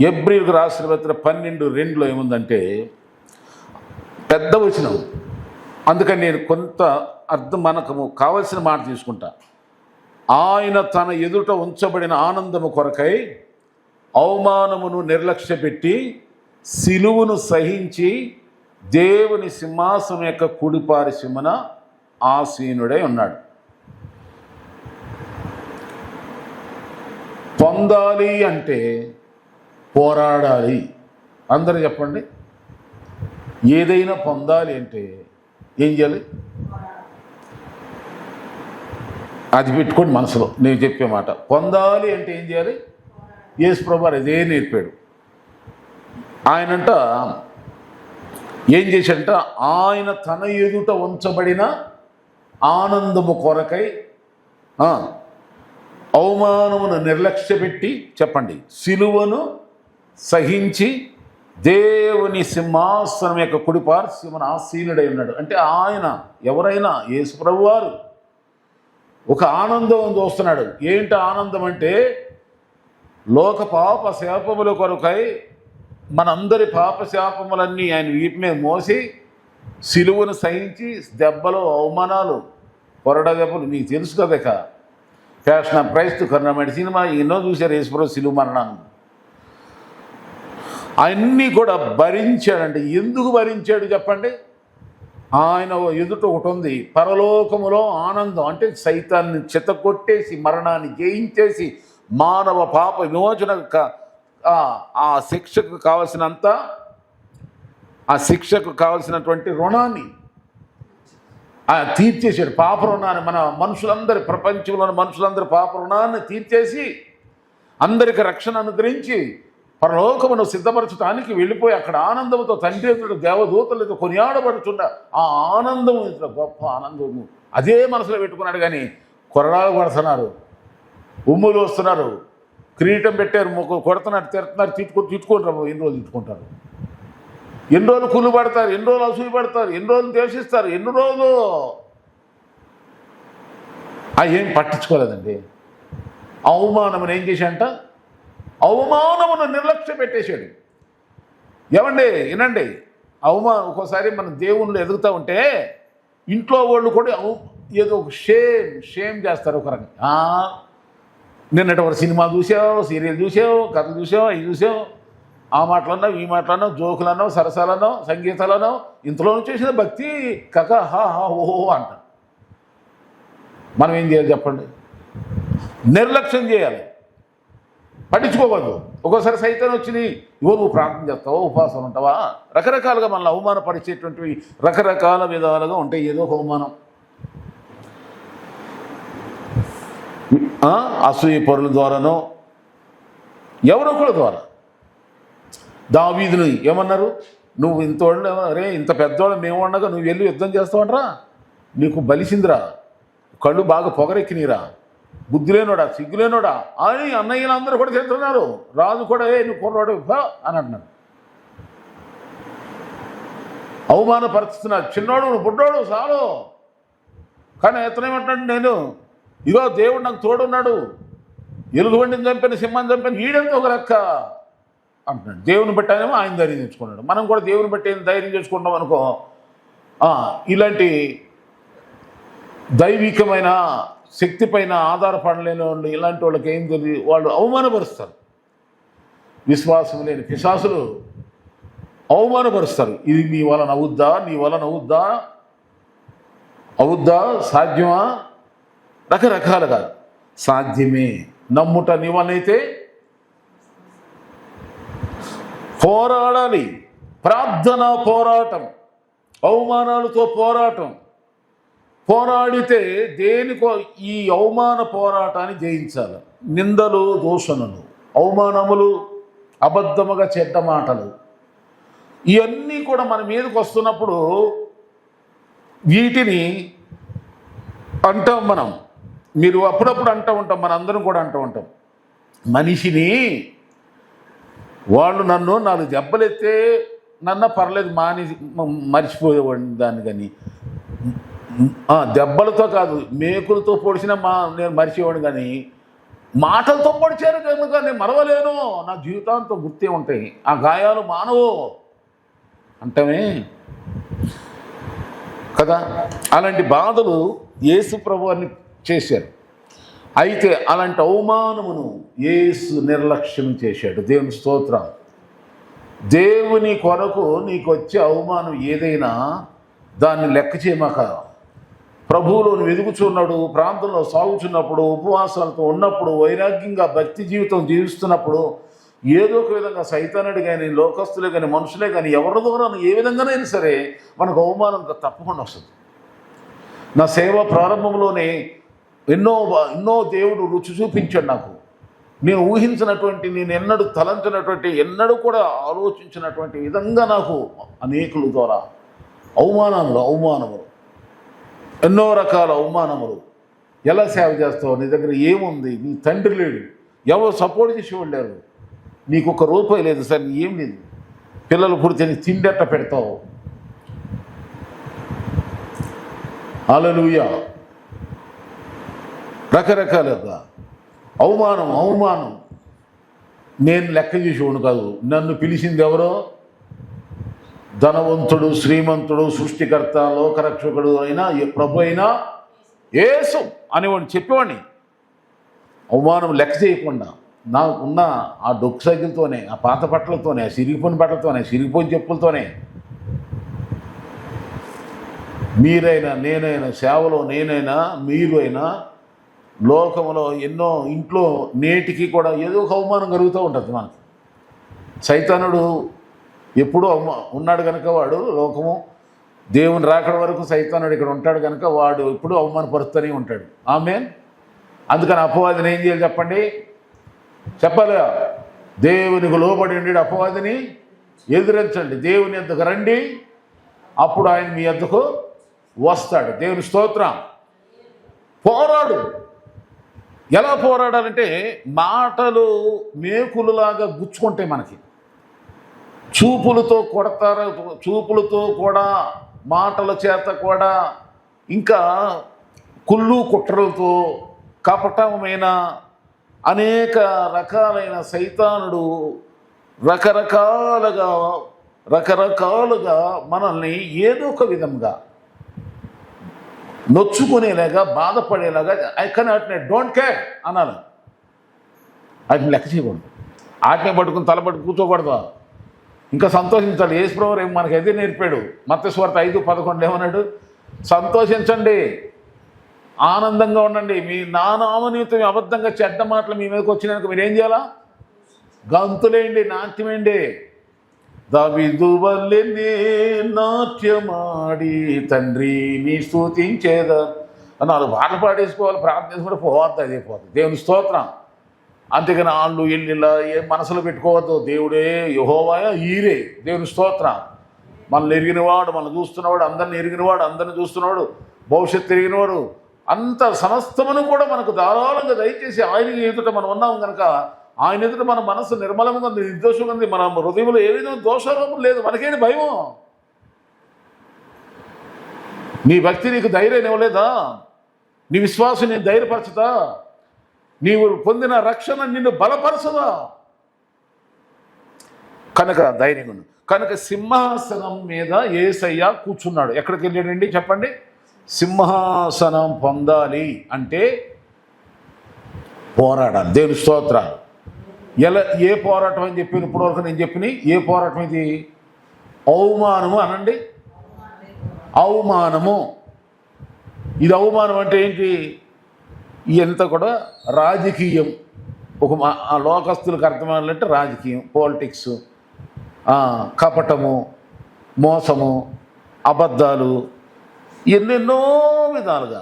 హెబ్రీయులకు రాసిన పత్రిక 12:2 ఏముందంటే పెద్ద వచనం, అందుకని నేను కొంత అర్థం మనకు కావలసిన మాట తీసుకుంటా. ఆయన తన ఎదుట ఉంచబడిన ఆనందము కొరకై అవమానమును నిర్లక్ష్యపెట్టి సిలువను సహించి దేవుని సింహాసనం యొక్క కుడిపార్శ్వమున ఆసీనుడై ఉన్నాడు. పొందాలి అంటే పోరాడాలి. అందరూ చెప్పండి. ఏదైనా పొందాలి అంటే ఏం చేయాలి? అది పెట్టుకోండి మనసులో. నేను చెప్పే మాట, పొందాలి అంటే ఏం చేయాలి? యేసు ప్రభువు అదే నేర్పాడు. ఆయనంట ఏం చేశాడంట, ఆయన తన ఎదుట ఉంచబడిన ఆనందము కొరకై అవమానమును నిర్లక్ష్యపెట్టి, చెప్పండి, సిలువను సహించి దేవుని సింహాసనం యొక్క కుడిపార్శ్వమున ఆసీనుడై ఉన్నాడు. అంటే ఆయన ఎవరైనా యేసు ప్రభువారు ఒక ఆనందం చూస్తున్నాడు. ఏంటి ఆనందం అంటే, లోక పాప శాపముల కొరకై మనందరి పాప శాపములన్నీ ఆయన వీపు మీద మోసి సిలువను సహించి దెబ్బలు, అవమానాలు, కొరడ దెబ్బలు మీకు తెలుసు కదా. ఫ్యాషన్ ఆఫ్ క్రైస్తు కర్ణమేడి సినిమా ఎన్నో చూశారు. యేసుప్రభు సిలువ మరణాన్ని అవన్నీ కూడా భరించాడంటే ఎందుకు భరించాడు చెప్పండి? ఆయన ఎదుట ఒకటి ఉంది, పరలోకములో ఆనందం. అంటే సైతాన్ని చితకొట్టేసి మరణాన్ని జయించేసి మానవ పాప విమోచన ఆ శిక్షకు కావలసినంత, ఆ శిక్షకు కావలసినటువంటి రుణాన్ని తీర్చేసాడు. పాప రుణాన్ని మన మనుషులందరి, ప్రపంచంలోని మనుషులందరి పాప రుణాన్ని తీర్చేసి అందరికి రక్షణ అనుగ్రహించి పరలోకమును సిద్ధపరచడానికి వెళ్ళిపోయి అక్కడ ఆనందంతో తండ్రి దేవదూతలతో కొనియాడబడుతున్న ఆ ఆనందము, గొప్ప ఆనందము అదే మనసులో పెట్టుకున్నాడు. కానీ కొరడాలు కొడుతున్నారు, ఉమ్ములు వస్తున్నారు, కిరీటం పెట్టారు, కొడుతున్నారు, తిడుతున్నారు, తిట్టుకుంటారు. ఎన్ని రోజులు తిట్టుకుంటారు, ఎన్ని రోజులు కుళ్ళు పడతారు, ఎన్ని రోజులు అసూయ పడతారు, ఎన్ని రోజులు ద్వేషిస్తారు, ఎన్ని రోజులు ఏం పట్టించుకోలేదండి. అవమానమును ఏం చేశాడంట? అవమానమును నిర్లక్ష్య పెట్టేశాడు. ఏమండి వినండి, ఒక్కోసారి మనం దేవుళ్ళు ఎదుగుతూ ఉంటే ఇంట్లో వాళ్ళు కూడా ఏదో ఒక షేమ్ చేస్తారు. ఒక రకంగా నిన్నటి వరకు సినిమా చూసావు, సీరియల్ చూసావు, కథ చూసావు, అవి చూసావు, ఆ మాటలన్నావు, ఈ మాటలన్నావు, జోకులన్నావు, సరసాలన్నావు, సంగీతాలన్నావు, ఇంతలో చేసిన భక్తి కక హా హా ఓహో అంట. మనం ఏం చేయాలి చెప్పండి? నిర్లక్ష్యం చేయాలి, పట్టించుకోవద్దు. ఒక్కోసారి సైతం వచ్చింది, నువ్వు ప్రార్థన చేస్తావా, ఉపవాసం ఉంటావా, రకరకాలుగా మనల్ని అవమానపరిచేటువంటివి రకరకాల విధాలుగా ఉంటాయి. ఏదో ఒక అవమానం, అసూయ పరుల ద్వారానో ఎవరో కూడా ద్వారా. దావీదుని ఏమన్నారు? నువ్వు ఇంతోళ్ళు, రే ఇంత పెద్దవాళ్ళు మేము ఉండగా నువ్వు వెళ్ళి యుద్ధం చేస్తావంటరా, నీకు బలిసిందిరా, కళ్ళు బాగా పొగరెక్కినీరా, బుద్ధి లేనోడా, సిగ్గులేనోడా అని అన్నయ్యలు అందరూ కూడా చెప్తున్నారు. రాజు కూడా నువ్వు కుర్రాడు అని అంటున్నాడు, అవమానపరుస్తున్నారు. చిన్నోడు, నువ్వు బుడ్డోడు చాలు. కానీ ఎత్తనేమంటాడు, నేను ఇగో దేవుడు నాకు తోడున్నాడు, ఎలుగుబండిని చంపిన, సింహాన్ని చంపిన, వీడంతా ఒక లెక్క అంటున్నాడు. దేవుని బట్టానేమో ఆయన ధైర్యం తెచ్చుకున్నాడు. మనం కూడా దేవుని బట్టి ధైర్యం తెచ్చుకుంటాం అనుకో, ఇలాంటి దైవికమైన శక్తి పైన ఆధారపడలేని వాళ్ళు, ఇలాంటి వాళ్ళకి ఏం తెలియదు, వాళ్ళు అవమానపరుస్తారు. విశ్వాసం లేని పిశాసులు అవమానపరుస్తారు. ఇది నీ వలన అవుద్దా, నీ వలన అవుద్దా, సాధ్యమా, రకరకాలుగా. సాధ్యమే, నమ్ముట నీ వలనైతే. పోరాడాలి, ప్రార్థన పోరాటం, అవమానాలతో పోరాటం. పోరాడితే దేనికో ఈ అవమాన పోరాటాన్ని జయించాలి. నిందలు, దూషణలు, అవమానములు, అబద్ధముగా చెడ్డ మాటలు, ఇవన్నీ కూడా మన మీదకి వస్తున్నప్పుడు వీటిని అంటాం మనం. మీరు అప్పుడప్పుడు అంటూ ఉంటాం, మనందరం కూడా అంటూ ఉంటాం. మనిషిని వాళ్ళు నన్ను 4 దెబ్బలెత్తే నన్న పర్లేదు మర్చిపోయేవాడిని దాన్ని. కానీ దెబ్బలతో కాదు, మేకులతో పొడిచిన నేను మర్చిపోయాడు. కానీ మాటలతో పొడిచారు కనుక నేను మరవలేను, నా జీవితాంతం గుర్తే ఉంటాయి, ఆ గాయాలు మానవు అంటమే కదా. అలాంటి బాధలు యేసు ప్రభువుని చేశారు. అయితే అలాంటి అవమానమును యేసు నిర్లక్ష్యం చేశాడు. దేవుని స్తోత్రం. దేవుని కొరకు నీకు వచ్చే అవమానం ఏదైనా దాన్ని లెక్క చేయమాక. ప్రభువులో నువ్వు ఎదుగుచున్నాడు, ప్రాంతంలో సాగుచున్నప్పుడు, ఉపవాసాలతో ఉన్నప్పుడు, వైరాగ్యంగా భక్తి జీవితం జీవిస్తున్నప్పుడు ఏదో ఒక విధంగా సైతానుడు కానీ, లోకస్తులే కానీ, మనుషులే కానీ, ఎవరి ద్వారా ఏ విధంగానైనా సరే మనకు అవమానం తప్పకుండా వస్తుంది. నా సేవ ప్రారంభంలోనే ఎన్నో దేవుడు రుచి చూపించాడు నాకు. నేను ఊహించినటువంటి, నేను ఎన్నడూ తలంచినటువంటి, ఎన్నడూ కూడా ఆలోచించినటువంటి విధంగా నాకు అనేకుల ద్వారా అవమానములు, ఎన్నో రకాల అవమానములు. ఎలా సేవ చేస్తావు, నీ దగ్గర ఏముంది, నీ తండ్రి లేడు, ఎవరు సపోర్ట్ చేసేవాళ్ళు లేరు, నీకు ఒక రూపాయి లేదు సార్, ఏం లేదు, పిల్లలు పుడితే నీ తిండెట్ట పెడతావు. హల్లెలూయా. రకరకాలుగా అవమానం. నేను లెక్క చేసేవాడు కాదు. నన్ను పిలిచింది ఎవరో? ధనవంతుడు, శ్రీమంతుడు, సృష్టికర్త, లోకరక్షకుడు అయినా ప్రభు అయినా యేసు అనేవాడిని చెప్పేవాడిని. అవమానం లెక్క చేయకుండా నాకున్న ఆ డొక్కు సైకిల్తోనే, ఆ పాత బట్టలతోనే, ఆ సిరిగిపోయిన బట్టలతోనే, సిరిగిపోయిన చెప్పులతోనే మీరైనా, నేనైనా, సేవలో నేనైనా, మీరు అయినా, లోకంలో ఎన్నో ఇంట్లో నేటికి కూడా ఏదో ఒక అవమానం కలుగుతూ ఉంటుంది మనకి. సైతానుడు ఎప్పుడూ ఉన్నాడు కనుక వాడు లోకము దేవుని రాకడ వరకు సైతానుడు ఇక్కడ ఉంటాడు కనుక వాడు ఎప్పుడూ అవమానపరుస్తూనే ఉంటాడు. ఆమేన్. అందుకని అపవాదిని ఏం చేయాలి చెప్పండి? చెప్పాలి. దేవునికి లోబడి ఉండి అపవాదిని ఎదిరించండి. దేవుని యొద్దకు రండి, అప్పుడు ఆయన మీ యొద్దకు వస్తాడు. దేవుని స్తోత్రం. పోరాడు. ఎలా పోరాడాలంటే మాటలు మేకులులాగా గుచ్చుకుంటాయి మనకి. చూపులతో కొడతారు, చూపులతో కూడా, మాటల చేత కూడా, ఇంకా కుళ్ళు కుట్రలతో, కపటమైన అనేక రకాలైన సైతానుడు రకరకాలుగా మనల్ని ఏదో ఒక విధంగా నొచ్చుకునేలాగా, బాధపడేలాగా, కానీ వాటిని డోంట్ కేర్ అనాలి. వాటిని లెక్క చేయకూడదు. వాటిని పట్టుకుని తలపట్టుకు కూర్చోకూడదు. ఇంకా సంతోషించాలి. యేసు ప్రభువు మనకి అదే నేర్పాడు. మత్తయి సువార్త 5:11 ఏమన్నాడు? సంతోషించండి, ఆనందంగా ఉండండి. మీ నా నామనిమిత్తం అబద్ధంగా చెడ్డ మాటలు మీ మీదకి వచ్చినాక మీరేం చేయాలా? గంతులేండి, నాట్యమేండి. దావీదు వల్లే నే నాట్యమాడి తండ్రి నీ స్తుతించేదా అని 4 పాటలు పాడేసుకోవాలి, ప్రార్థించుకుంటే పోవద్దు, అదే పోతుంది. దేవుని స్తోత్రం. అంతేగాని వాళ్ళు ఇలా ఏ మనసులో పెట్టుకోవద్దు. దేవుడే యెహోవాయ ఈరే. దేవుని స్తోత్రం. మనల్ని ఎరిగినవాడు, మనల్ని చూస్తున్నవాడు, అందరిని ఎరిగినవాడు, అందరిని చూస్తున్నవాడు, భవిష్యత్తు ఎరిగినవాడు, అంత సమస్తమును కూడా మనకు ధారాళంగా దయచేసి ఆయన ఎదుట మనం ఉన్నాం కనుక ఆయన ఎదుట మన మనసు నిర్మలంగా ఉంది, నిర్దోషంగా ఉంది. మన హృదయంలో ఏ విధంగా దోషారోపం లేదు. మనకేంటి భయం? నీ భక్తి నీకు ధైర్యం ఇవ్వలేదా? నీ విశ్వాసం నేను ధైర్యపరచదా? నీవు పొందిన రక్షణ నిన్ను బలపరచదా? కనుక ధైర్యంగా ఉంది. కనుక సింహాసనం మీద యేసయ్య కూర్చున్నాడు. ఎక్కడికి వెళ్ళాడండి చెప్పండి? సింహాసనం పొందాలి అంటే పోరాడాలి. దేవుని స్తోత్రాలు. ఏ పోరాటం అని చెప్పాను ఇప్పటివరకు? నేను చెప్పిన ఏ పోరాటం ఇది? అవమానము అనండి. అవమానము. ఇది అవమానం అంటే ఏంటి? ఇదంతా కూడా రాజకీయం. ఒక లోకస్తులకు అర్థమయ్యాలంటే రాజకీయం, పాలిటిక్స్, కపటము, మోసము, అబద్ధాలు, ఎన్నెన్నో విధాలుగా.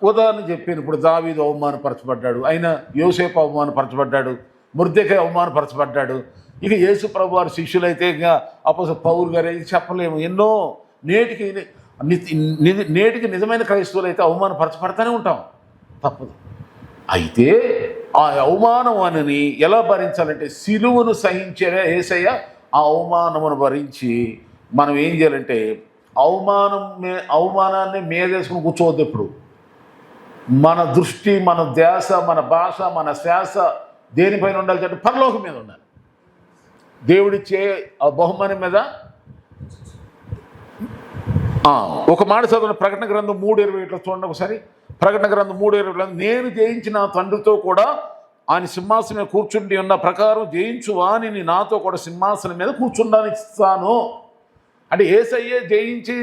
ఉదాహరణ చెప్పాను. ఇప్పుడు దావీదు అవమానపరచబడ్డాడు, ఆయన యోసేపు అవమానపరచబడ్డాడు, మొర్దెకై అవమానపరచబడ్డాడు. ఇక యేసు ప్రభు వారి శిష్యులైతే ఇక అపోస్తలుడు పౌలు గారు ఇది చెప్పలేము. ఎన్నో నేటికి నిజమైన క్రైస్తవులు అయితే అవమానపరచబడతానే ఉంటాం, తప్పదు. అయితే ఆ అవమానం అని ఎలా భరించాలంటే సిలువను సహించే యేసయ్య ఆ అవమానమును భరించి మనం ఏం చేయాలంటే అవమానాన్ని మీదేసుకుని కూర్చోవద్దు. ఎప్పుడు మన దృష్టి, మన ధ్యాస, మన భాష, మన శ్వాస దేనిపైన ఉండాలి అంటే పరలోకం మీద ఉండాలి. దేవుడిచ్చే ఆ బహుమానం మీద. ఒక మాట చదవండి, ప్రకటన గ్రంథం 3:20 చూడండి ఒకసారి. ప్రకటన గ్రంథం 3:20, నేను జయించిన తండ్రితో కూడా ఆయన సింహాసనం మీద కూర్చుండి ఉన్న ప్రకారం జయించు వానిని నాతో కూడా సింహాసనం మీద కూర్చుండానికి ఇస్తాను. అంటే యేసయ్యే జయించి,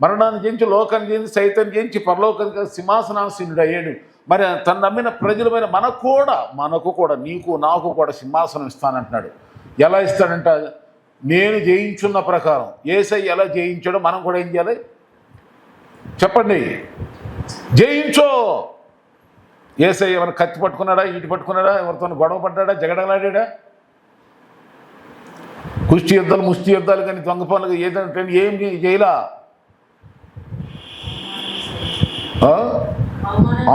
మరణాన్ని జయించి, లోకాన్ని జయించి, సైతాన్ని జయించి పరలోకానికి సింహాసనాసీనుడు అయ్యాడు. మరి తను నమ్మిన ప్రజలమైన మనకు కూడా నీకు నాకు కూడా సింహాసనం ఇస్తానంటున్నాడు. ఎలా ఇస్తాడంట? నేను జయించున్న ప్రకారం. యేసయ్య ఎలా జయించాడో మనం కూడా ఏం చేయాలి చెప్పండి? జయించో. యేసయ్య ఏమైనా కత్తి పట్టుకున్నాడా, ఈటి పట్టుకున్నాడా, ఎవరితో గొడవ పడ్డాడా, జగడలాడా? కుస్తీ యుద్ధాలు, ముష్టి యుద్ధాలు కానీ దొంగ పనులు ఏదంటే ఏం చేయలా.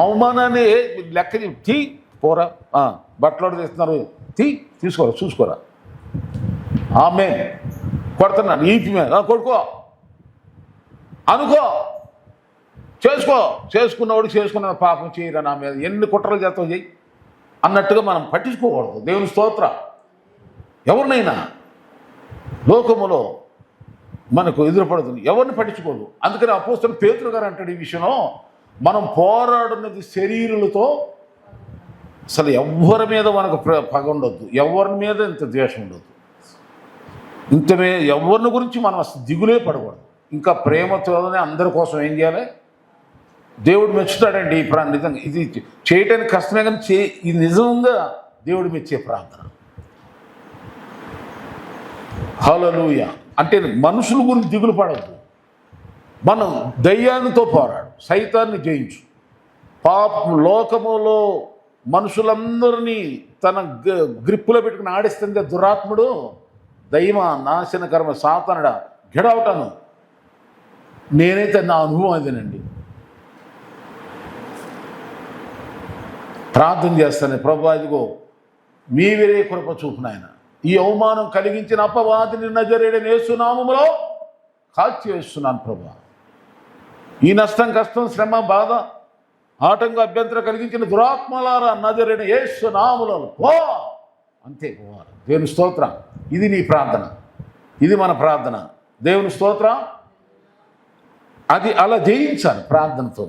అవమానాన్ని లెక్క తీ పోరా, బట్టలు తీస్తున్నారు తీసుకోరా, చూసుకోరా. ఆమె కొడుతున్నాను ఈపి మీద, కొడుకో అనుకో, చేసుకున్నవాడు చేసుకున్న పాపం చేయరా నా మీద, ఎన్ని కుట్రలు చేస్తావు చెయ్యి అన్నట్టుగా మనం పట్టించుకోకూడదు. దేవుని స్తోత్ర. ఎవరినైనా లోకములో మనకు ఎదురుపడుతుంది, ఎవరిని పట్టించుకోదు. అందుకని అపోస్తలుడు పేతురు గారు అంటాడు ఈ విషయంలో, మనం పోరాడున్నది శరీరులతో, అసలు ఎవరి మీద మనకు పగ ఉండొద్దు, ఎవరి మీద ఇంత ద్వేషం ఉండొద్దు, ఎవరిని గురించి మనం అసలు దిగులే పడకూడదు. ఇంకా ప్రేమతోనే అందరి కోసం ఏం చేయాలి? దేవుడు మెచ్చుతాడండి. నిజంగా ఇది చేయటానికి కష్టమే, కానీ ఇది నిజంగా దేవుడు మెచ్చే ప్రార్థన. హల్లెలూయా. అంటే మనుషుల గురించి దిగులు పడద్దు. మనం దయ్యానితో పోరాడు, సైతాన్ని జయించు. లోకములో మనుషులందరినీ తన గ్రిప్పులో పెట్టుకుని ఆడిస్తుంది దురాత్ముడు, దైవ నాశనకరమ సాతానుడా, గెడవటాను. నేనైతే నా అనుభవం అదేనండి. ప్రార్థన చేస్తాను, ప్రభువా ఇదిగో మీరే కృప చూపున ఆయన, ఈ అవమానం కలిగించిన అపవాదిని నజరేయుడైన యేసు నామములో కాల్చి వేస్తున్నాను ప్రభువా. ఈ నష్టం, కష్టం, శ్రమ, బాధ, ఆటంకం, అభ్యంతరం కలిగించిన దురాత్మలారా నజరేయుడైన యేసు నామములో పో, అంతే పోవాలి. దేవుని స్తోత్రం. ఇది నీ ప్రార్థన, ఇది మన ప్రార్థన. దేవుని స్తోత్రం. అది అలా జయించాలి. ప్రార్థనతో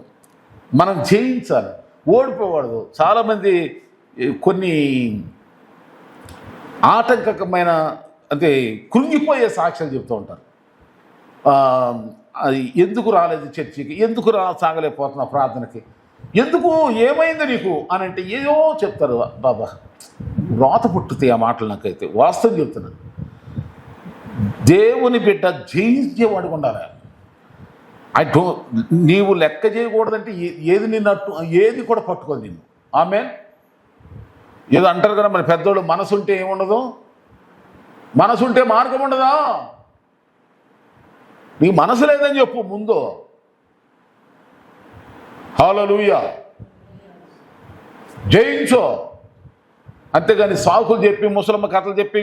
మనం జయించాలి, ఓడిపోకూడదు. చాలామంది కొన్ని ఆటంకమైన అంటే కృంగిపోయే సాక్ష్యాలు చెప్తూ ఉంటారు. అది ఎందుకు రాలేదు చర్చికి, ఎందుకు సాగలేకపోతున్నా ప్రార్థనకి, ఎందుకు ఏమైంది నీకు అని అంటే ఏదో చెప్తారు. బాబా రోత పుట్టుతాయి ఆ మాటలు. నాకైతే వాస్తవం చెప్తున్నాను, దేవుని బిడ్డ జయించేవాడికి ఉండాలి. నీవు లెక్క చేయకూడదంటే ఏది నిన్నట్టు ఏది కూడా పట్టుకోదు నిన్ను. ఆమేన్. ఏదో అంటారు కదా మన పెద్దోళ్ళు, మనసుంటే ఏముండదు, మనసుంటే మార్గం ఉండదా? నీకు మనసు లేదని చెప్పు ముందు. హల్లెలూయా. జయించో. అంతేగాని సాకులు చెప్పి, ముసలమ్మ కథలు చెప్పి,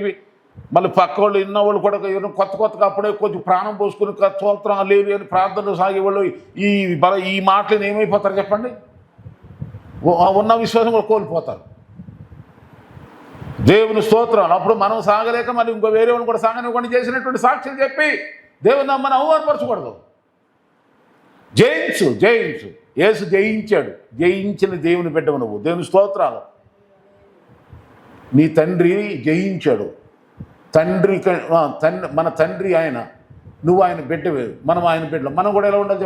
మళ్ళీ పక్క వాళ్ళు ఇన్నవాళ్ళు కూడా కొత్తగా అప్పుడే కొంచెం ప్రాణం పోసుకుని స్తోత్రం లేవు అని ప్రార్థనలు సాగేవాళ్ళు ఈ మాటలను ఏమైపోతారు చెప్పండి? ఉన్న విశ్వాసం కూడా కోల్పోతారు. దేవుని స్తోత్రం. అప్పుడు మనం సాగలేక మళ్ళీ ఇంకో వేరే వాళ్ళు కూడా సాగనివ్వకుండా చేసినటువంటి సాక్ష్యం చెప్పి దేవుని నమ్మని అవమానపరచకూడదు. జయించు, జయించు. యేసు జయించాడు. జయించిన దేవుని బిడ్డవు నువ్వు. దేవుని స్తోత్రాలు. నీ తండ్రి జయించాడు. మన తండ్రి ఆయన, నువ్వు ఆయన బిడ్డవే, మనం ఆయన బిడ్డలు. మనం కూడా ఎలా ఉండాలి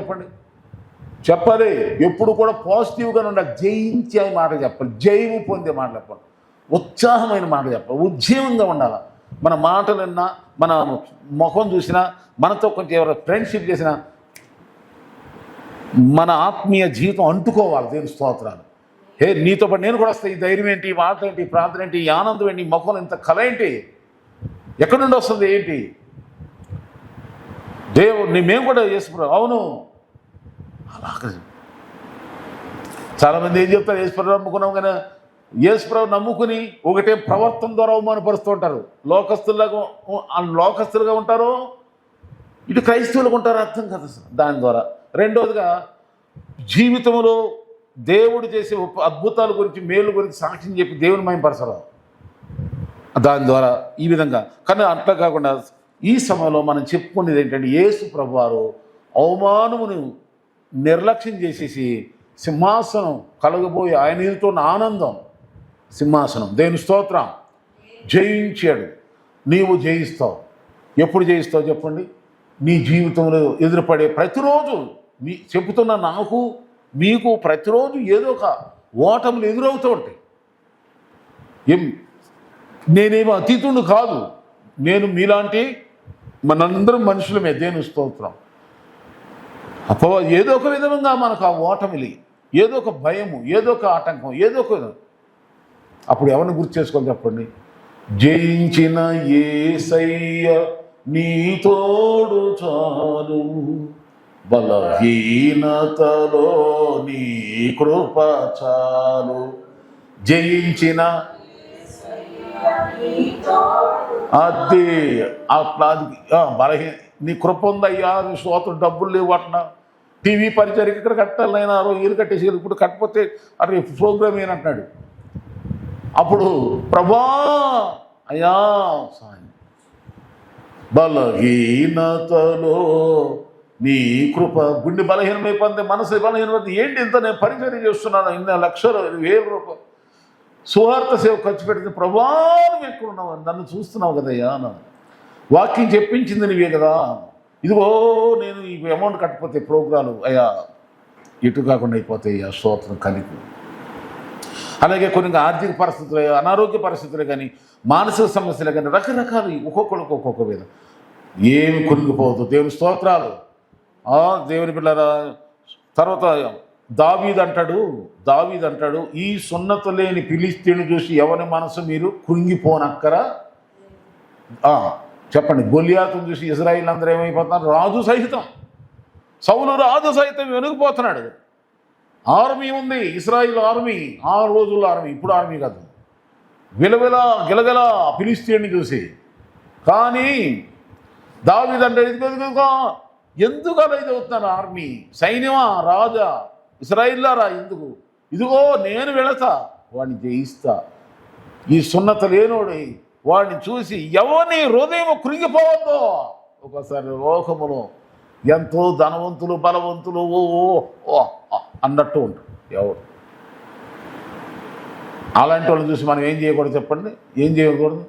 చెప్పాలి. ఎప్పుడు కూడా పాజిటివ్గానే ఉండాలి. జయించే మాట చెప్పాలి, జయము పొందే మాట చెప్పాలి, ఉత్సాహమైన మాట చెప్పాలి, ఉద్యమంగా ఉండాలి. మన మాటలు విన్నా, మన ముఖం చూసినా, మనతో కొంచెం ఎవరైనా ఫ్రెండ్షిప్ చేసినా మన ఆత్మీయ జీవితం అంటుకోవాలి. దేవుని స్తోత్రాలు. నీతో పాటు నేను కూడా వస్తాయి. ఈ ధైర్యం ఏంటి, ఈ మాట ఏంటి, ఈ ప్రార్థన ఏంటి, ఈ ఆనందం ఏంటి, ఈ ముఖం ఇంత కళ ఏంటి, ఎక్కడి నుండి వస్తుంది ఏంటి? మేము కూడా యేసుప్రభు. అవును, అలాగే చాలామంది ఏం చెప్తారు, యేసుప్రభు నమ్ముకున్నాం కానీ యేసుప్రభు నమ్ముకుని ఒకటే ప్రవర్తన ద్వారా అవమానపరుస్తూ ఉంటారు. లోకస్తులుగా ఉంటారు, ఇటు క్రైస్తవులుగా ఉంటారు. అర్థం కదా దాని ద్వారా. రెండోదిగా జీవితంలో దేవుడు చేసే అద్భుతాల గురించి, మేలు గురించి సాక్ష్యం చెప్పి దేవుని మహిమపరచరు దాని ద్వారా ఈ విధంగా. కానీ అట్లా కాకుండా ఈ సమయంలో మనం చెప్పుకునేది ఏంటంటే, యేసు ప్రభువారు అవమానమును నిర్లక్ష్యం చేసేసి సింహాసనం కలగబోయి ఆయనతో ఆనందం, సింహాసనం, దేవుని స్తోత్రం, జయించాడు. నీవు జయిస్తావు. ఎప్పుడు జయిస్తావు చెప్పండి? నీ జీవితంలో ఎదురుపడే ప్రతిరోజు, చెబుతున్న నాకు మీకు ప్రతిరోజు ఏదో ఒక ఓటములు ఎదురవుతూ ఉంటాయి. నేనేమో అతీతుడు కాదు, నేను మీలాంటి మనందరం మనుషులమే, దేవుని స్తోత్రం. ఏదో ఒక విధంగా మనకు ఆ ఓటమిలి, ఏదో ఒక భయము, ఏదో ఒక ఆటంకం, ఏదో ఒక, అప్పుడు ఎవరిని గుర్తు చేసుకోవాలి చెప్పండి? జయించిన యేసయ్య నీ తోడు చాలు, బలహీనతలో నీ కృప చాలు. జయించిన అదే అట్లా బలహీన, నీ కృప ఉందయ్యా, నీ స్తోత్రం, డబ్బులు లేవు అట్లా, టీవీ పరిచయం ఇక్కడ కట్టాలైనా వీలు కట్టేసి ఇప్పుడు కట్టకపోతే అట్లా ప్రోగ్రామ్ ఏనంటున్నాడు. అప్పుడు ప్రభా అయ్యా సాయం, బలహీనతలో నీ కృప. గుండె బలహీనమైపోయింది, మనసు బలహీనమైంది. ఏంటి ఇంత నేను పరిచయం చేస్తున్నాను, ఇన్ని లక్షలు 1000 రూపాయలు సువార్త సేవ ఖర్చు పెట్టింది. ప్రభావం ఎక్కడున్నావు, నన్ను చూస్తున్నావు కదయ్యా, వాక్యం చెప్పించింది నీవే కదా, ఇదిగో నేను ఈ అమౌంట్ కట్టకపోతే ప్రోగ్రాలు అయ్యా ఇటు కాకుండా అయిపోతాయి ఆ స్తోత్రం కలిపి. అలాగే కొన్ని ఆర్థిక పరిస్థితులు, అనారోగ్య పరిస్థితులు కానీ, మానసిక సమస్యలు కానీ, రకరకాలు ఒక్కొక్కరికి ఒక్కొక్క విధం. ఏమి కురిగిపోవద్దు, దేవుని స్తోత్రాలు. దేవుని పిల్లరా, తర్వాత దావీదు అంటాడు, ఈ సున్నత లేని ఫిలిష్తీయుని చూసి ఎవరి మనసు మీరు కృంగిపోనక్కరా. చెప్పండి, గొలియాతును చూసి ఇజ్రాయిల్ అందరూ ఏమైపోతున్నారు? రాజు సహితం, సౌలు రాజు సహితం వెనుకపోతున్నాడు. ఆర్మీ ఉంది, ఇజ్రాయిల్ ఆర్మీ, ఆ రోజుల్లో ఆర్మీ, ఇప్పుడు ఆర్మీ కాదు. గిలగల ఫిలిష్తీయుని చూసి. కానీ దావీదు అంటే ఎందుకు అలా ఇది అవుతున్నారు? ఆర్మీ, సైన్యమా, రాజా, ఇజ్రాయిల్లారా, ఎందుకు? ఇదిగో నేను వెళతా, వాడిని జయిస్తా. ఈ సున్నత లేనోడి వాడిని చూసి ఎవరిని హృదయం కృంగిపోవద్దు. ఒకసారి లోకములో ఎంతో ధనవంతులు, బలవంతులు అన్నట్టు ఉంటారు ఎవరు. అలాంటి వాళ్ళని చూసి మనం ఏం చేయకూడదు చెప్పండి? ఏం చేయకూడదు?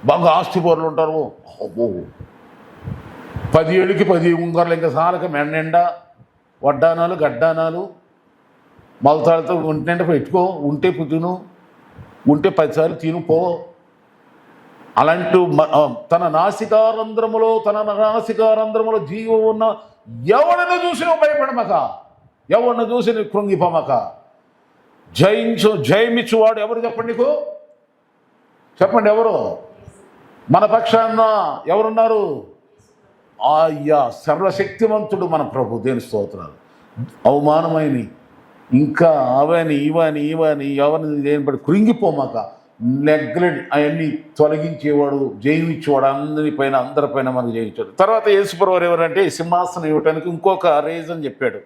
బాగా ఆస్తిపరులు ఉంటారు, 10 ఏళ్ళకి 10 ఉంగరాలు, ఇంకా సాలక మెండా వడ్డానాలు, గడ్డానాలు, మొలతాలతో ఉంటే పెట్టుకో, ఉంటే పుట్టును, ఉంటే 10 సార్లు తిను పో. అలాంటి తన నాసికారంధ్రములో జీవం ఉన్న ఎవరిని చూసి నువ్వు భయపడమక, ఎవరిని చూసి నువ్వు కృంగిపోమక. జయమిచ్చువాడు ఎవరు చెప్పండి? నీకు చెప్పండి, ఎవరు? మన పక్షాన ఎవరున్నారు? అయ్యా సర్వశక్తివంతుడు మన ప్రభు, దేవుని స్తోత్రాలు. అవమానమైన ఇంకా అవని ఇవని ఎవరిని దేని బట్టి కృంగిపోమాక, నెగ్లెక్ట్ అవన్నీ తొలగించేవాడు, జయమిచ్చేవాడు, అందరిపైన మనకు జయించాడు. తర్వాత యేసుప్రభువారు ఎవరంటే సింహాసనం ఇవ్వటానికి ఇంకొక రీజన్ చెప్పాడు.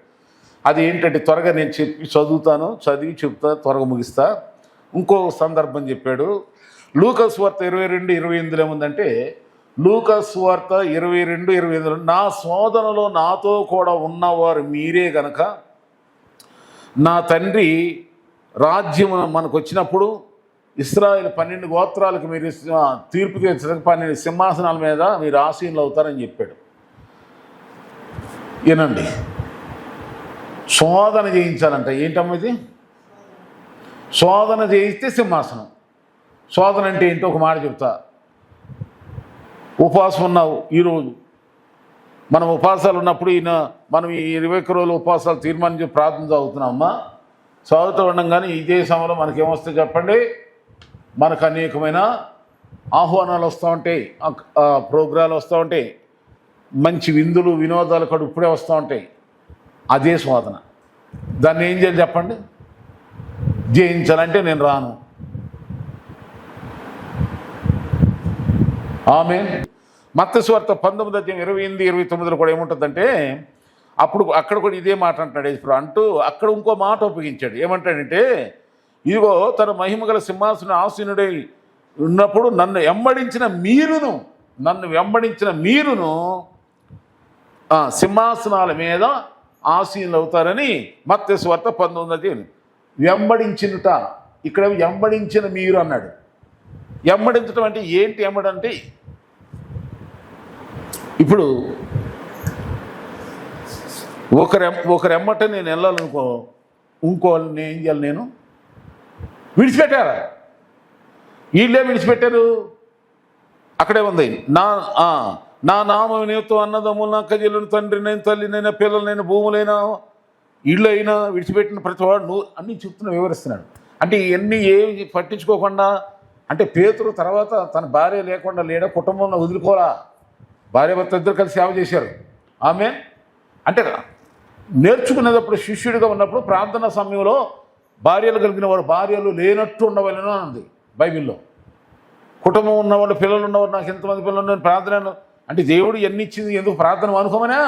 అది ఏంటంటే, త్వరగా నేను చదివి చెప్తా, త్వరగా ముగిస్తా. ఇంకో సందర్భం చెప్పాడు. లూకాసు వార్త 22:28 ఏముందంటే, లూకాసు వార్త 22:28, నా శోధనలో నాతో కూడా ఉన్నవారు మీరే గనక నా తండ్రి రాజ్యం మనకు వచ్చినప్పుడు ఇశ్రాయేలు 12 గోత్రాలకు మీరు తీర్పు తీర్చడానికి 12 సింహాసనాల మీద మీరు ఆసీనులు అవుతారని చెప్పాడు. వినండి, శోధన చేయించాలంట. ఏంటమ్మా ఇది? శోధన చేయిస్తే సింహాసనం. శోధన అంటే ఏంటో ఒక మాట చెప్తా. ఉపవాసం ఉన్నావు ఈరోజు, మనం ఉపవాసాలు ఉన్నప్పుడు మనం ఈ 21 రోజులు ఉపవాసాలు తీర్మానించి ప్రార్థన చదువుతున్నామమ్మా. చదువుతూ ఉండగానే ఇదే సమయంలో మనకేమొస్తాయి చెప్పండి? మనకు అనేకమైన ఆహ్వానాలు వస్తూ ఉంటాయి, ప్రోగ్రాలు వస్తూ ఉంటాయి, మంచి విందులు వినోదాలు కూడా ఇప్పుడే వస్తూ ఉంటాయి. అదే శోధన. దాన్ని ఏం చేయాలి చెప్పండి? జయించాలంటే నేను రాను. ఆమేన్. మత్తయి సువార్త 19:28-29 కూడా ఏముంటుందంటే, అప్పుడు అక్కడ కూడా ఇదే మాట అంటాడు యేసు అంటూ అక్కడ ఇంకో మాట ఉపయోగించాడు. ఏమంటాడంటే, ఇదిగో తన మహిమగల సింహాసనం ఆసీనుడై ఉన్నప్పుడు నన్ను వెంబడించిన మీరును సింహాసనాల మీద ఆసీనులు అవుతారని మత్తయి సువార్త 19 వెంబడించినట. ఇక్కడ వెంబడించిన మీరు అన్నాడు. వెంబడించడం అంటే ఏంటి? వెంబడంటే ఇప్పుడు ఒకరెమ్మట నేను వెళ్ళాలనుకో, ఇంకోళ్ళని ఏం చేయాలి? నేను విడిచిపెట్టారా? వీళ్ళే విడిచిపెట్టారు. అక్కడే ఉంది, నా నామం నీతో అన్నదమ్ములు, నా అక్కజల్లుని, తండ్రినైనా, తల్లినైనా, పిల్లలైనా, భూములైనా, ఇళ్ళైనా విడిచిపెట్టిన ప్రతివాడు నువ్వు అన్నీ వివరిస్తున్నాడు. అంటే ఇవన్నీ ఏమి పట్టించుకోకుండా, అంటే పేతురు తర్వాత తన భార్య లేకుండా లేడా, కుటుంబంలో వదులుకోరా, భార్య భర్త ఇద్దరు కలిసి సేవ చేశారు. ఆమె అంటే నేర్చుకునేటప్పుడు శిష్యుడిగా ఉన్నప్పుడు ప్రార్థనా సమయంలో భార్యలు కలిగిన వాడు భార్యలు లేనట్టు ఉండవాలని ఉంది బైబిల్లో. కుటుంబం ఉన్నవాళ్ళు, పిల్లలు ఉన్నవాడు, నాకు ఎంతమంది పిల్లలు ఉన్నాను, ప్రార్థన అంటే దేవుడు ఎన్ని ఇచ్చింది ఎందుకు? ప్రార్థన అనుకోమనా?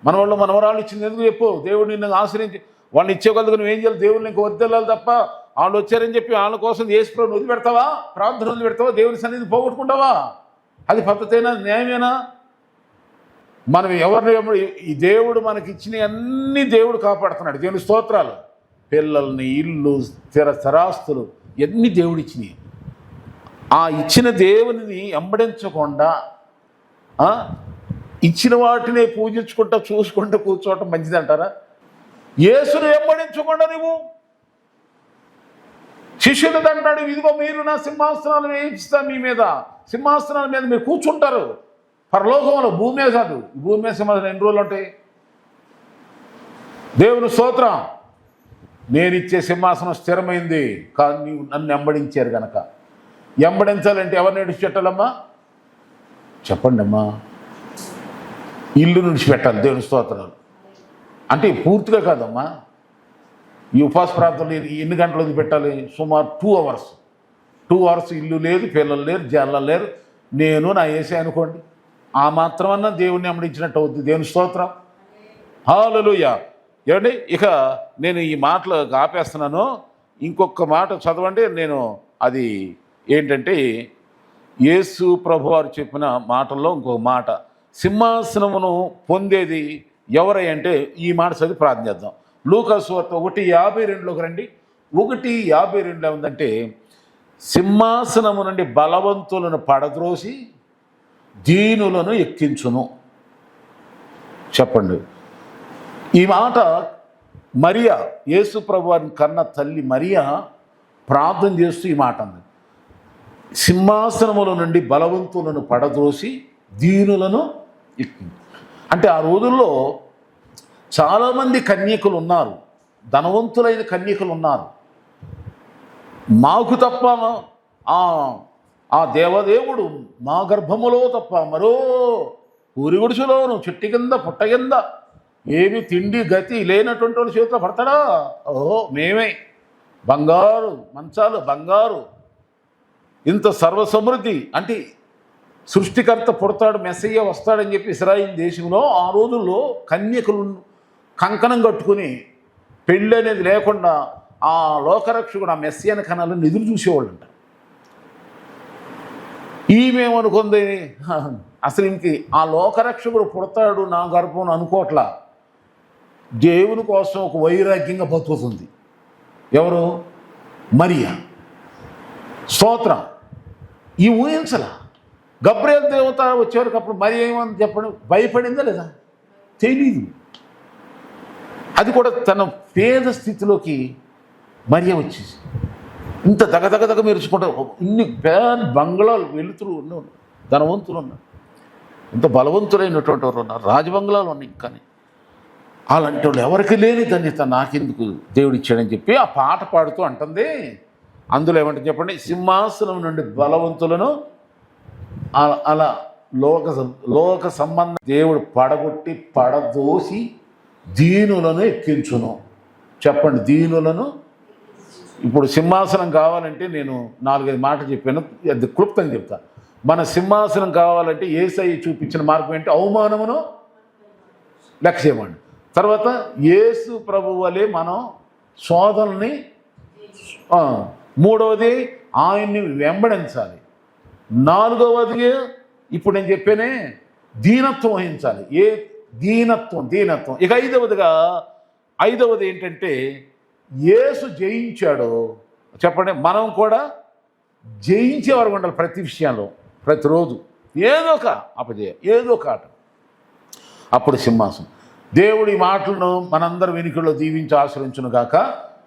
మనవాళ్ళు మనవరాళ్ళు ఇచ్చింది ఎందుకు చెప్పు? దేవుడు నిన్ను ఆశ్రయించి వాళ్ళని ఇచ్చేకొద్దుకు నువ్వేం చేయాలి? దేవుడిని ఇంక వద్దెళ్ళాలి తప్ప వాళ్ళు వచ్చారని చెప్పి వాళ్ళ కోసం యేసుప్రభుని వదిలిపెడతావా? ప్రార్థన వదిలిపెడతావా? దేవుని సన్నిధిని పోగొట్టుకుంటావా? అది పద్ధతేనా? న్యాయమేనా? మనం ఎవరిని ఈ దేవుడు మనకి ఇచ్చిన అన్ని దేవుడు కాపాడుతున్నాడు. దేవుని స్తోత్రాలు. పిల్లల్ని, ఇల్లు, స్థిరాస్తులు ఎన్ని దేవుడు ఇచ్చినాయి. ఆ ఇచ్చిన దేవుని వెంబడించకుండా ఇచ్చిన వాటినే పూజించుకుంటా చూసుకుంటూ కూర్చోవటం మంచిదంటారా? యేసుని వెంబడించకుండా నువ్వు శిష్యులు అంటాడు, ఇదిగో మీరు నా సింహాసనాలు వేయిస్తా, మీ మీద సింహాసనాల మీద మీరు కూర్చుంటారు పరలోకంలో, భూమి మీద కాదు. భూమి మీద సింహాసనం ఎన్ని రోజులు ఉంటాయి? దేవుని స్తోత్రం. నేను ఇచ్చే సింహాసనం స్థిరమైంది కానీ నీవు నన్ను వెంబడించారు కనుక. వెంబడించాలంటే ఎవరిని విడిచిపెట్టాలమ్మా? చెప్పండి అమ్మా. ఇల్లు విడిచిపెట్టాలి. దేవుని స్తోత్రాలు. అంటే పూర్తిగా కాదమ్మా. ఈ ఉపవాస ప్రార్థనలు ఎన్ని గంటలు వదిలిపెట్టాలి? సుమారు 2 hours. 2 hours ఇల్లు లేదు, పిల్లలు లేరు, జల్లలు లేరు, నేను నా యేసే అనుకోండి. ఆ మాత్రమన్నా దేవుణ్ణి వెంబడించినట్టు అవుతుంది. దేవుని స్తోత్రం. హల్లెలూయా. ఏమండి, ఇక నేను ఈ మాటలు ఆపేస్తున్నాను. ఇంకొక మాట చదవండి. నేను అది ఏంటంటే యేసు ప్రభువారు చెప్పిన మాటల్లో ఇంకొక మాట, సింహాసనమును పొందేది ఎవరై అంటే ఈ మాట చదివి ప్రార్థన చేద్దాం. లూకా సువార్త 1:52లోకి రండి. 1:52 ఏముందంటే, సింహాసనము నుండి బలవంతులను పడద్రోసి దీనులను ఎక్కించును. చెప్పండి. ఈ మాట మరియా, యేసు ప్రభువారిని కన్న తల్లి మరియా ప్రార్థన చేస్తూ ఈ మాట అంది. సింహాసనముల నుండి బలవంతులను పడద్రోసి దీనులను ఎక్కి. అంటే ఆ రోజుల్లో చాలామంది కన్యకులు ఉన్నారు, ధనవంతులైన కన్యకులు ఉన్నారు. మాకు తప్ప ఆ దేవదేవుడు మా గర్భములో తప్ప మరో ఊరి గుడిసెలోను చెట్టు కింద పుట్ట కింద ఏమి తిండి గతి లేనటువంటి వాళ్ళ చేతిలో పడతాడా? ఓహో, మేమే బంగారు మంచాలు, బంగారు, ఇంత సర్వసమృద్ధి. అంటే సృష్టికర్త పుడతాడు, మెస్సయ్య వస్తాడని చెప్పి ఇశ్రాయేలు దేశంలో ఆ రోజుల్లో కన్యకులు కంకణం కట్టుకుని పెళ్ళి అనేది లేకుండా ఆ లోకరక్షకుడు, ఆ మెస్సియాని కనాలని ఎదురు చూసేవాళ్ళంట. ఈమెమనుకుంది, అసలు ఇంక ఆ లోకరక్షకుడు పుడతాడు నా గర్భం అనుకోవట్లా. దేవుని కోసం ఒక వైరాగ్యంగా బతుకుతుంది. ఎవరు? మరియా. స్తోత్రం. ఈ ఊహించలా. గబ్రియల్ దేవత వచ్చేవరకు అప్పుడు మరి ఏమని చెప్పండి, భయపడిందా లేదా? తెలీదు. అది కూడా తన పేద స్థితిలోకి మరియా వచ్చేసి ఇంత దగదగదగ మెరుచుకుంటారు. ఇన్ని పెద్ద బంగ్లాలు వెళుతురు ఉన్నారు, ధనవంతులు ఉన్నారు, ఇంత బలవంతులైనటువంటి వారు ఉన్నారు, రాజబంగ్లాలు ఉన్నాయి. కానీ అలాంటి వాళ్ళు ఎవరికి లేని ధన్యత నాకెందుకు దేవుడు ఇచ్చాడని చెప్పి ఆ పాట పాడుతూ అంటుంది. అందులో ఏమంటే చెప్పండి, సింహాసనం నుండి బలవంతులను అలా లోక సంబంధం దేవుడు పడగొట్టి పడదోసి దీనులను ఎక్కించును. చెప్పండి, దీనులను. ఇప్పుడు సింహాసనం కావాలంటే నేను 4-5 మాటలు చెప్పాను, అది క్లుప్తంగా చెప్తాను. మన సింహాసనం కావాలంటే యేసయ్య చూపించిన మార్గం ఏంటి? అవమానమును లెక్క చేయమండి. తర్వాత యేసు ప్రభు వలె మనం శోధనల్ని, మూడవది ఆయన్ని వెంబడించాలి, నాలుగవది ఇప్పుడు నేను చెప్పానే దీనత్వం వహించాలి. దీనత్వం. ఇక ఐదవది ఏంటంటే యేసు జయించాడో చెప్పండి, మనం కూడా జయించేవారు ఉండాలి. ప్రతి విషయంలో ప్రతిరోజు ఏదో ఒక అపజయం, ఏదో ఒక ఆట. అప్పుడు సింహాసనం. దేవుడి మాటలను మనందరి వెనుకల్లో దీవించి ఆశ్రయించును గాక.